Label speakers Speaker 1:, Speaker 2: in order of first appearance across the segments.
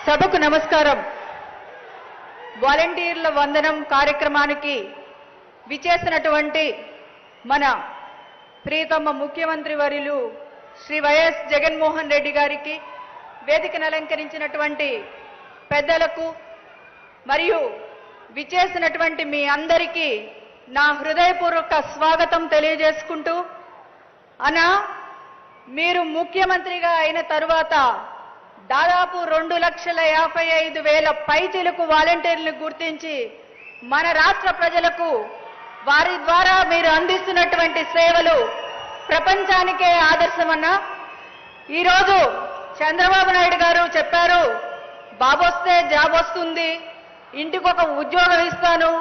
Speaker 1: సభకు నమస్కారం. వాలంటీర్ల వందనం కార్యక్రమానికి విచేసినటువంటి మన ప్రియతమ ముఖ్యమంత్రి వర్యులు శ్రీ వైఎస్ జగన్మోహన్ రెడ్డి గారికి, వేదికను అలంకరించినటువంటి పెద్దలకు మరియు విచేసినటువంటి మీ అందరికీ నా హృదయపూర్వక స్వాగతం తెలియజేసుకుంటూ, అన్నా మీరు ముఖ్యమంత్రిగా అయిన తరువాత దాదాపు 2,55,000 పైచిలకు వాలంటీర్లను గుర్తించి మన రాష్ట్ర ప్రజలకు వారి ద్వారా మీరు అందిస్తున్నటువంటి సేవలు ప్రపంచానికే ఆదర్శమన్నా. ఈరోజు చంద్రబాబు నాయుడు గారు చెప్పారు, బాబొస్తే జాబ్ వస్తుంది, ఇంటికొక ఉద్యోగం ఇస్తాను,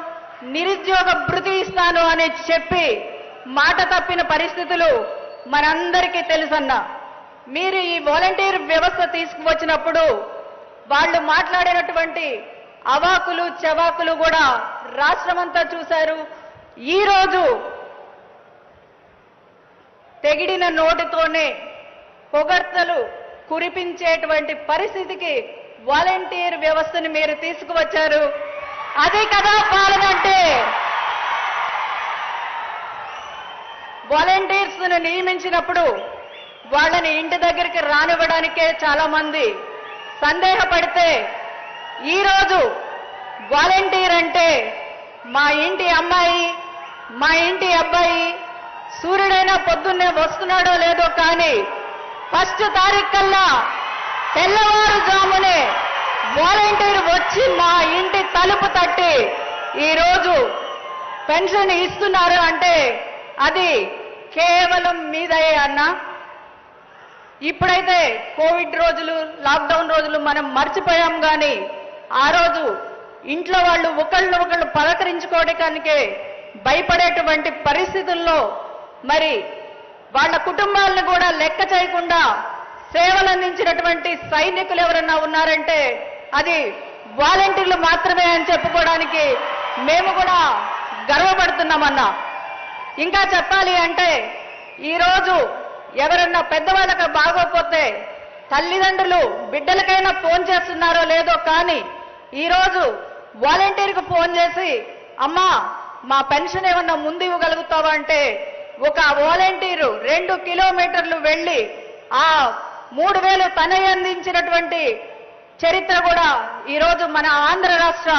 Speaker 1: నిరుద్యోగ భృతి ఇస్తాను అని చెప్పి మాట తప్పిన పరిస్థితులు మనందరికీ తెలుసన్నా. మీరు ఈ వాలంటీర్ వ్యవస్థ తీసుకువచ్చినప్పుడు వాళ్ళు మాట్లాడినటువంటి అవాకులు చవాకులు కూడా రాష్ట్రమంతా చూశారు. ఈరోజు తెగిడిన నోటితోనే పొగడ్తలు కురిపించేటువంటి పరిస్థితికి వాలంటీర్ వ్యవస్థను మీరు తీసుకువచ్చారు. అదే కదా పాలన అంటే. వాలంటీర్స్ ను నియమించినప్పుడు వాళ్ళని ఇంటి దగ్గరికి రానివ్వడానికే చాలా మంది సందేహపడితే, ఈరోజు వాలంటీర్ అంటే మా ఇంటి అమ్మాయి, మా ఇంటి అబ్బాయి సూర్యుడైనా పొద్దున్నే వస్తున్నాడో లేదో కానీ ఫస్ట్ తారీఖు కల్లా తెల్లవారుజామునే వాలంటీర్ వచ్చి మా ఇంటి తలుపు తట్టి ఈరోజు పెన్షన్ ఇస్తున్నారు అంటే అది కేవలం మీదయ్యే అన్నా. ఇప్పుడైతే కోవిడ్ రోజులు, లాక్డౌన్ రోజులు మనం మర్చిపోయాం, కానీ ఆ రోజు ఇంట్లో వాళ్ళు ఒకళ్ళు పలకరించుకోవడానికే భయపడేటువంటి పరిస్థితుల్లో మరి వాళ్ళ కుటుంబాలను కూడా లెక్క చేయకుండా సేవలు అందించినటువంటి సైనికులు ఎవరన్నా ఉన్నారంటే అది వాలంటీర్లు మాత్రమే అని చెప్పుకోవడానికి మేము కూడా గర్వపడుతున్నామన్నా. ఇంకా చెప్పాలి అంటే, ఈరోజు ఎవరన్నా పెద్దవాళ్ళకి బాగోపోతే తల్లిదండ్రులు బిడ్డలకైనా ఫోన్ చేస్తున్నారో లేదో కానీ ఈరోజు వాలంటీర్కు ఫోన్ చేసి, అమ్మా మా పెన్షన్ ఏమన్నా ముందు ఇవ్వగలుగుతావా అంటే ఒక వాలంటీరు 2 కిలోమీటర్లు వెళ్ళి ఆ 3,000 తనే అందించినటువంటి చరిత్ర కూడా ఈరోజు మన ఆంధ్ర రాష్ట్ర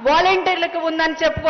Speaker 1: వాలంటీర్లకు ఉందని చెప్పుకో